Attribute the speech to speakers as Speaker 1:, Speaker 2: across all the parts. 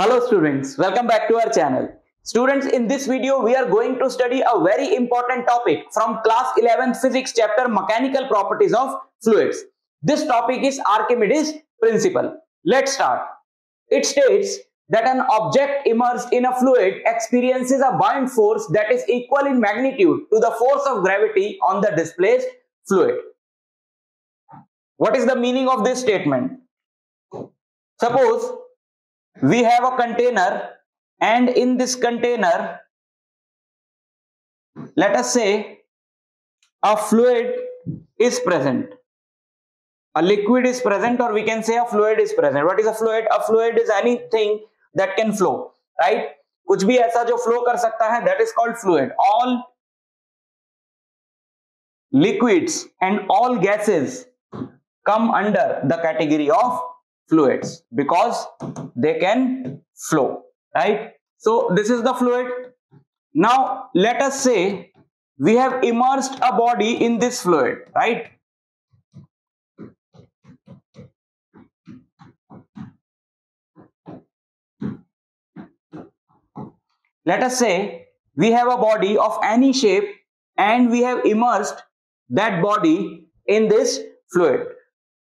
Speaker 1: Hello students, welcome back to our channel. Students, in this video we are going to study a very important topic from class 11 physics chapter mechanical properties of fluids. This topic is Archimedes principle. Let's start. It states that an object immersed in a fluid experiences a buoyant force that is equal in magnitude to the force of gravity on the displaced fluid. What is the meaning of this statement? Suppose we have a container, and in this container, let us say a fluid is present, a liquid is present, or we can say a fluid is present. What is a fluid? A fluid is anything that can flow, right? कुछ भी ऐसा जो flow कर सकता है, that is called fluid. All liquids and all gases come under the category of fluids because they can flow, right? So this is the fluid. Now let us say we have immersed a body in this fluid, right? Let us say we have a body of any shape and we have immersed that body in this fluid.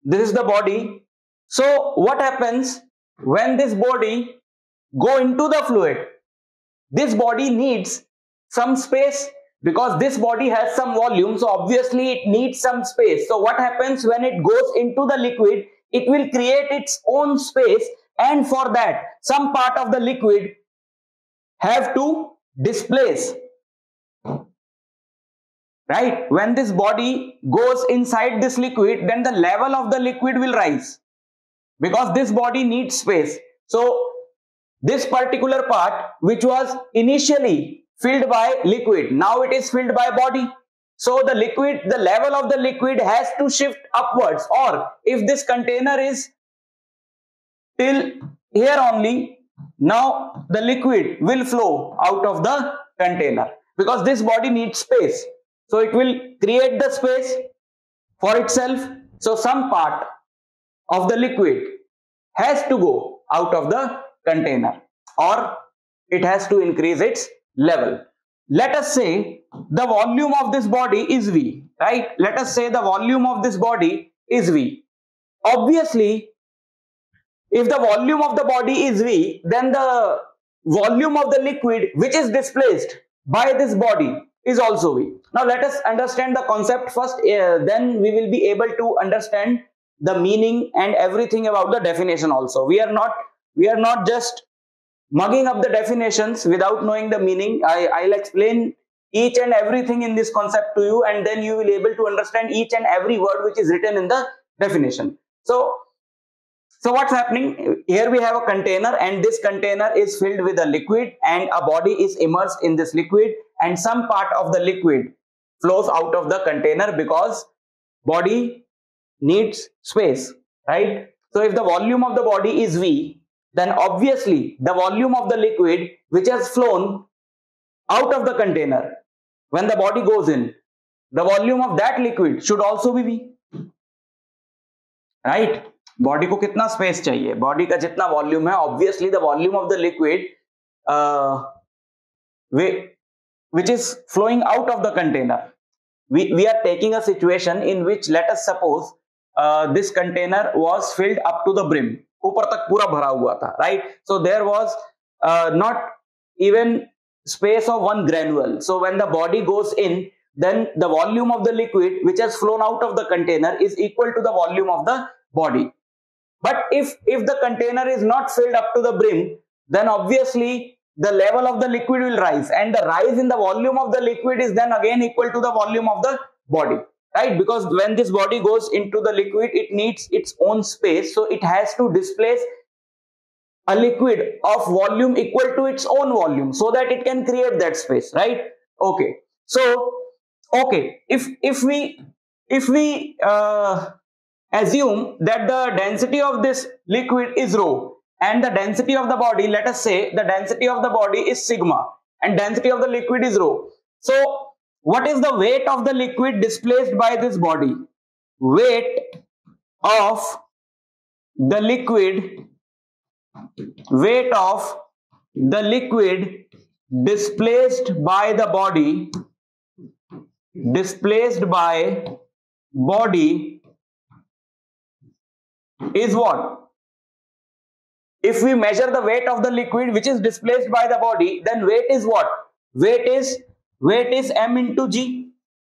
Speaker 1: This is the body. So what happens when this body go into the fluid? This body needs some space because this body has some volume, so obviously it needs some space. So what happens when it goes into the liquid? It will create its own space, and for that some part of the liquid have to displace, right? When this body goes inside this liquid, then the level of the liquid will rise because this body needs space. So this particular part which was initially filled by liquid, now it is filled by body. So the liquid, the level of the liquid has to shift upwards, or if this container is till here only, now the liquid will flow out of the container because this body needs space. So it will create the space for itself. So some part of the liquid has to go out of the container, or it has to increase its level. Let us say the volume of this body is V, right? Let us say the volume of this body is V. Obviously, if the volume of the body is V, then the volume of the liquid which is displaced by this body is also V. Now let us understand the concept first, then we will be able to understand the meaning and everything about the definition also. We are not just mugging up the definitions without knowing the meaning. I'll explain each and everything in this concept to you, and then you will be able to understand each and every word which is written in the definition. So what's happening? Here we have a container, and this container is filled with a liquid, and a body is immersed in this liquid, and some part of the liquid flows out of the container because body needs space, right? So if the volume of the body is V, then obviously the volume of the liquid which has flown out of the container, when the body goes in, the volume of that liquid should also be V, right? Body को कितना space चाहिए? Body का जितना volume है, obviously the volume of the liquid which is flowing out of the container. We are taking a situation in which, let us suppose this container was filled up to the brim, ऊपर तक पूरा भरा हुआ था, right? So there was not even space of one granule. So when the body goes in, then the volume of the liquid which has flown out of the container is equal to the volume of the body. But if the container is not filled up to the brim, then obviously the level of the liquid will rise, and the rise in the volume of the liquid is then again equal to the volume of the body, right? Because when this body goes into the liquid, it needs its own space, so it has to displace a liquid of volume equal to its own volume so that it can create that space, right? Okay. So okay, if we assume that the density of this liquid is rho, and the density of the body, let us say the density of the body is sigma, and density of the liquid is rho. So what is the weight of the liquid displaced by this body? Weight of the liquid weight of the liquid displaced by the body, is what? If we measure the weight of the liquid which is displaced by the body, then weight is what? Weight is m into g,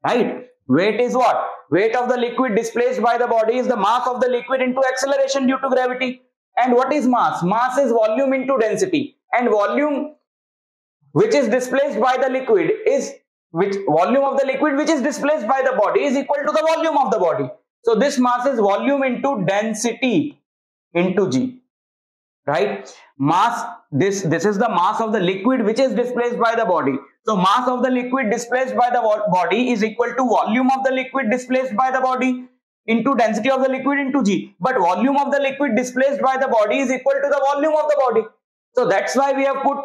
Speaker 1: right? Weight is what? Weight of the liquid displaced by the body is the mass of the liquid into acceleration due to gravity. And what is mass? Mass is volume into density, and volume which is displaced by the liquid is volume of the liquid which is displaced by the body is equal to the volume of the body. So this mass is volume into density into g, right? Mass, this is the mass of the liquid which is displaced by the body. So mass of the liquid displaced by the body is equal to volume of the liquid displaced by the body into density of the liquid into g. But volume of the liquid displaced by the body is equal to the volume of the body. So that's why we have put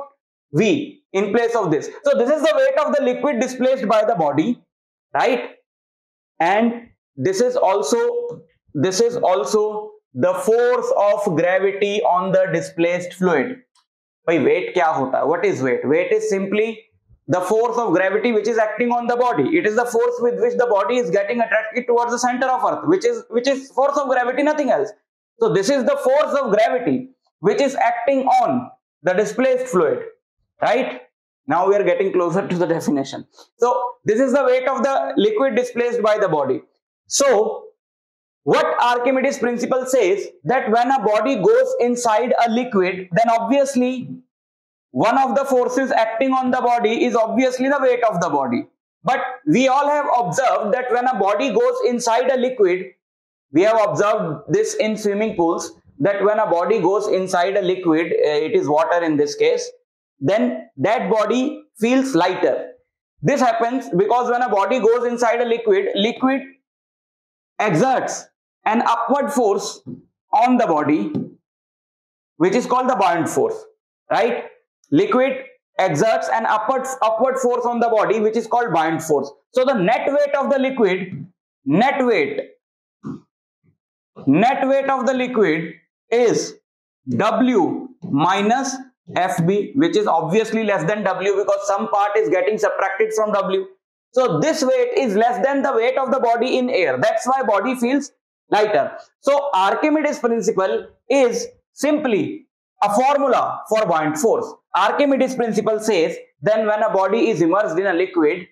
Speaker 1: v in place of this. So this is the weight of the liquid displaced by the body, right? And this is also the force of gravity on the displaced fluid. Bhai, weight kya hota hai? What is weight? Weight is simply the force of gravity which is acting on the body. It is the force with which the body is getting attracted towards the center of earth, which is force of gravity, nothing else. So this is the force of gravity which is acting on the displaced fluid, right? Now we are getting closer to the definition. So this is the weight of the liquid displaced by the body. So what Archimedes principle says, that when a body goes inside a liquid, then obviously one of the forces acting on the body is obviously the weight of the body. But we all have observed that when a body goes inside a liquid, we have observed this in swimming pools, that when a body goes inside a liquid, it is water in this case, then that body feels lighter. This happens because when a body goes inside a liquid exerts an upward force on the body, which is called the buoyant force, right? Liquid exerts an upward force on the body, which is called buoyant force. So the net weight of the liquid, net weight of the liquid is W minus FB, which is obviously less than W because some part is getting subtracted from W. So this weight is less than the weight of the body in air. That's why body feels lighter. So Archimedes principle is simply a formula for buoyant force. Archimedes principle says then when a body is immersed in a liquid,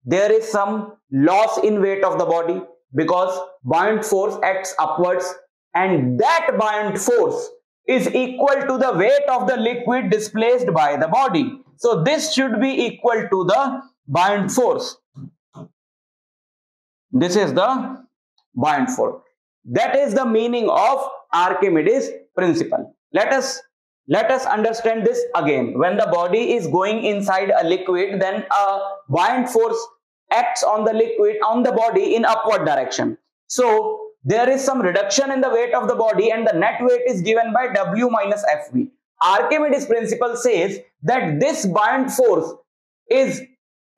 Speaker 1: there is some loss in weight of the body because buoyant force acts upwards, and that buoyant force is equal to the weight of the liquid displaced by the body. So this should be equal to the buoyant force. This is the buoyant force. That is the meaning of Archimedes principle. Let us understand this again. When the body is going inside a liquid, then a buoyant force acts on the liquid, on the body in upward direction. So there is some reduction in the weight of the body, and the net weight is given by W minus FV. Archimedes principle says that this buoyant force is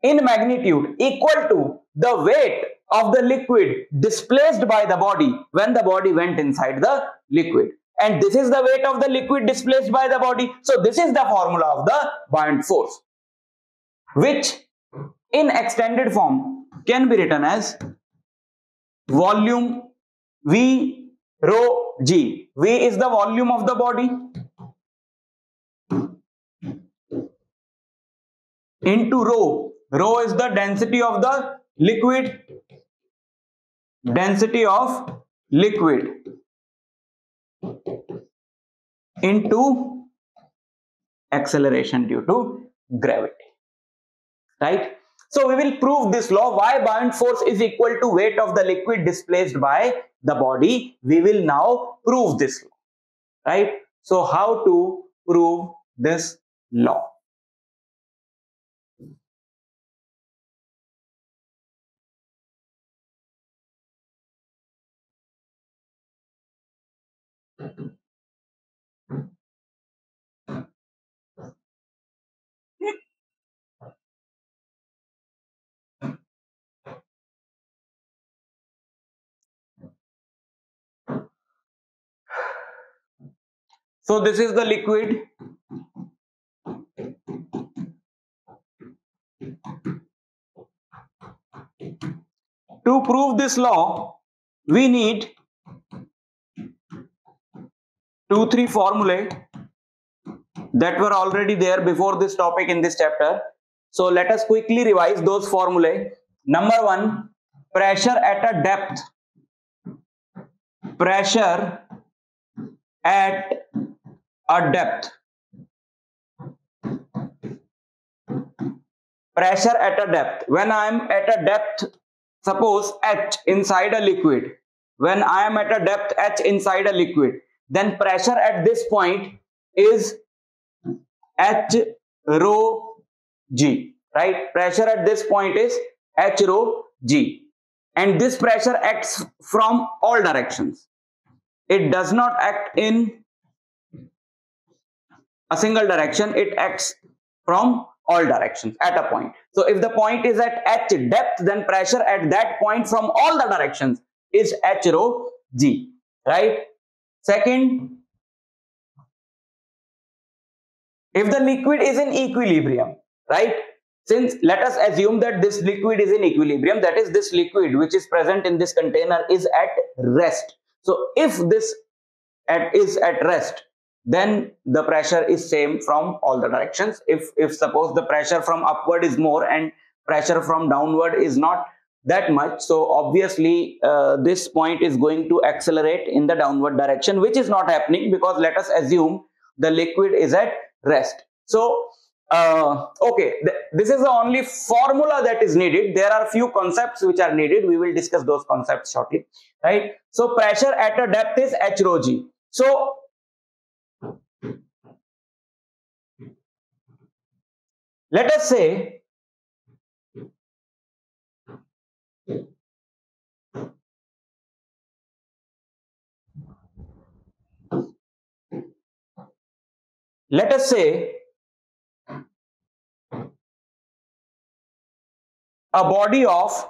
Speaker 1: in magnitude equal to the weight of the liquid displaced by the body when the body went inside the liquid. And this is the weight of the liquid displaced by the body. So this is the formula of the buoyant force, which in extended form can be written as volume V rho G. V is the volume of the body into rho. Rho is the density of the liquid. Density of liquid into acceleration due to gravity, right? So we will prove this law, why buoyant force is equal to weight of the liquid displaced by the body. We will now prove this law, right? So how to prove this law? So this is the liquid. To prove this law, we need 2-3 formulae that were already there before this topic in this chapter. So let us quickly revise those formulae. Number 1, pressure at a depth. Pressure at a depth. Pressure at a depth. When I am at a depth, suppose h inside a liquid. When I am at a depth h inside a liquid, then pressure at this point is h rho g, right? Pressure at this point is h rho g, and this pressure acts from all directions. It does not act in a single direction, it acts from all directions at a point. So if the point is at h depth, then pressure at that point from all the directions is h rho g, right? Second, if the liquid is in equilibrium, right? Since let us assume that this liquid is in equilibrium, that is, this liquid which is present in this container is at rest. So if this is at rest, then the pressure is same from all the directions. If suppose the pressure from upward is more and pressure from downward is not that much, so obviously this point is going to accelerate in the downward direction, which is not happening because let us assume the liquid is at rest. So okay, this is the only formula that is needed. There are few concepts which are needed. We will discuss those concepts shortly, right? So pressure at a depth is h rho g. So let us say a body of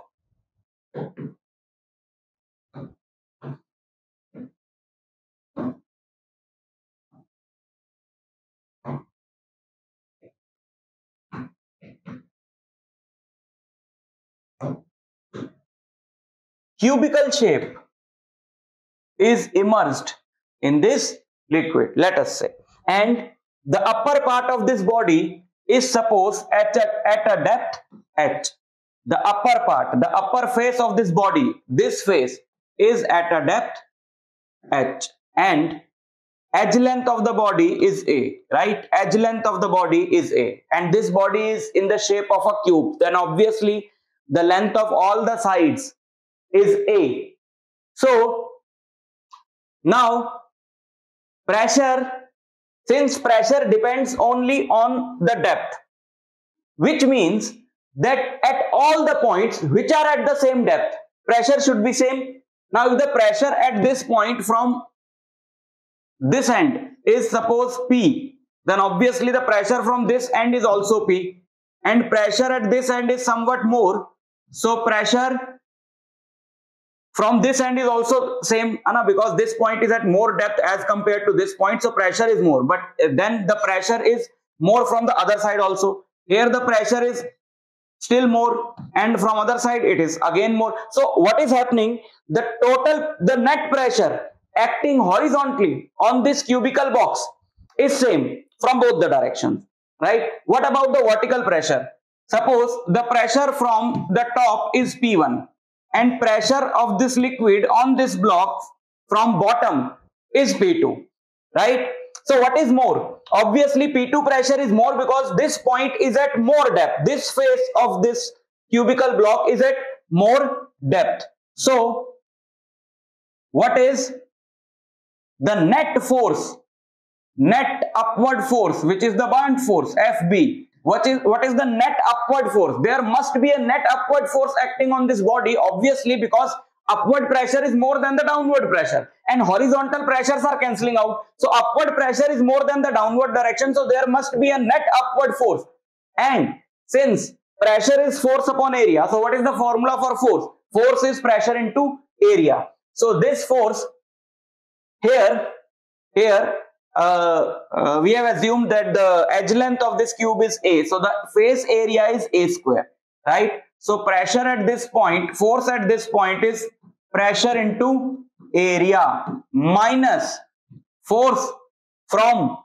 Speaker 1: cubical shape is immersed in this liquid, let us say, and the upper part of this body is suppose at a depth h. The upper part, the upper face of this body, this face is at a depth h, and edge length of the body is a, right? Edge length of the body is a, and this body is in the shape of a cube. Then obviously the length of all the sides is a. So now pressure, since pressure depends only on the depth, which means that at all the points which are at the same depth, pressure should be same. Now if the pressure at this point from this end is suppose P, then obviously the pressure from this end is also P, and pressure at this end is somewhat more, so pressure from this end is also same, because this point is at more depth as compared to this point, so pressure is more, but then the pressure is more from the other side also. Here the pressure is still more, and from other side it is again more. So what is happening? The net pressure acting horizontally on this cubical box is same from both the directions, right? What about the vertical pressure? Suppose the pressure from the top is P1 and pressure of this liquid on this block from bottom is P2, right? So what is more? Obviously P2 pressure is more because this point is at more depth. This face of this cubical block is at more depth. So what is the net force, net upward force, which is the buoyant force FB? What is the net upward force? There must be a net upward force acting on this body, obviously, because upward pressure is more than the downward pressure and horizontal pressures are cancelling out. So upward pressure is more than the downward direction, so there must be a net upward force. And since pressure is force upon area, so what is the formula for force? Force is pressure into area. So this force here we have assumed that the edge length of this cube is A. So the face area is A square, right? So pressure at this point, force at this point is pressure into area minus force from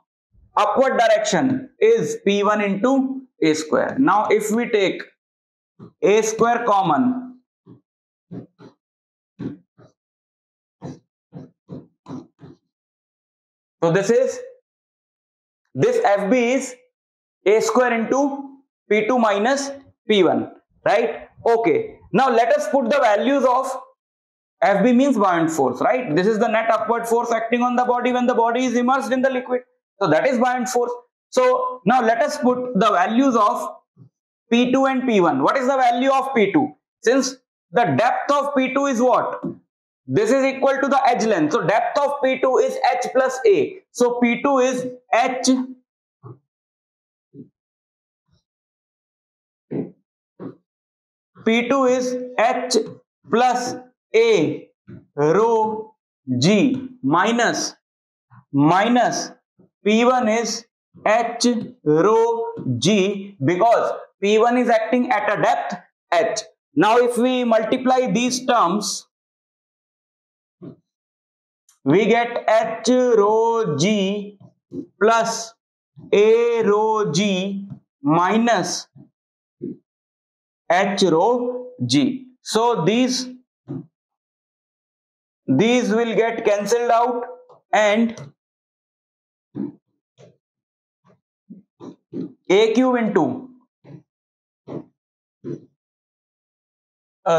Speaker 1: upward direction is P1 into A square. Now if we take A square common, so this FB is A square into P2 minus P1, right? Okay. Now let us put the values of FB means buoyant force, right? This is the net upward force acting on the body when the body is immersed in the liquid. So that is buoyant force. So now let us put the values of P2 and P1. What is the value of P2? Since the depth of P2 is what? This is equal to the edge length. So depth of P2 is H plus A. So P2 is H P2 is H plus A rho G minus P1 is H rho G because P1 is acting at a depth H. Now if we multiply these terms, we get H rho G plus A rho G minus H rho G. So these will get cancelled out and A cube into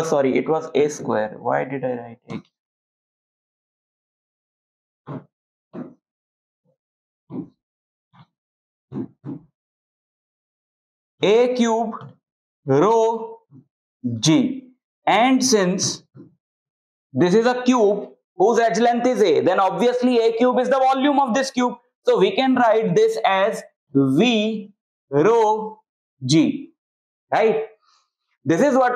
Speaker 1: sorry, it was A square. Why did I write A? A cube rho G, and since this is a cube whose edge length is A, then obviously A cube is the volume of this cube. So we can write this as V rho G, right? This is what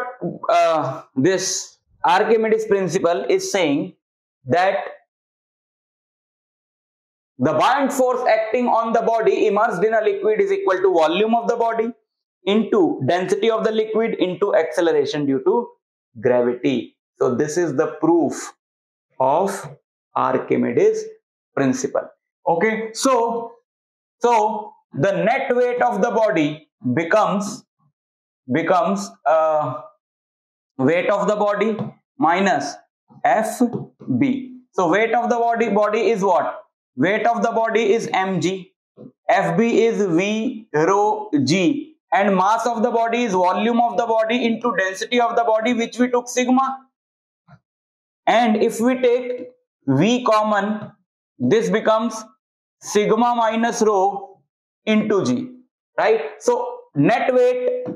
Speaker 1: this Archimedes principle is saying, that the buoyant force acting on the body immersed in a liquid is equal to volume of the body into density of the liquid into acceleration due to gravity. So this is the proof of Archimedes principle. Okay, so the net weight of the body becomes weight of the body minus FB. So weight of the body is what? Weight of the body is mg, FB is V rho G, and mass of the body is volume of the body into density of the body, which we took sigma. And if we take V common, this becomes sigma minus rho into G, right? So net weight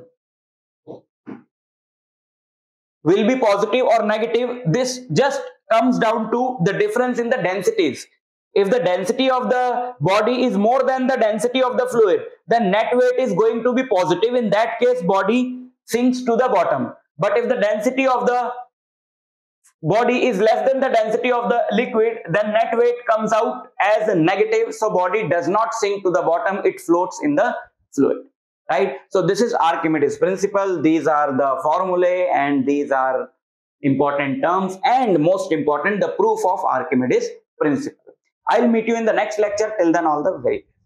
Speaker 1: will be positive or negative. This just comes down to the difference in the densities. If the density of the body is more than the density of the fluid, then net weight is going to be positive. In that case, body sinks to the bottom. But if the density of the body is less than the density of the liquid, then net weight comes out as a negative. So body does not sink to the bottom, it floats in the fluid, right? So this is Archimedes principle. These are the formulae and these are important terms, and most important, the proof of Archimedes principle. I'll meet you in the next lecture. Till then, all the very best.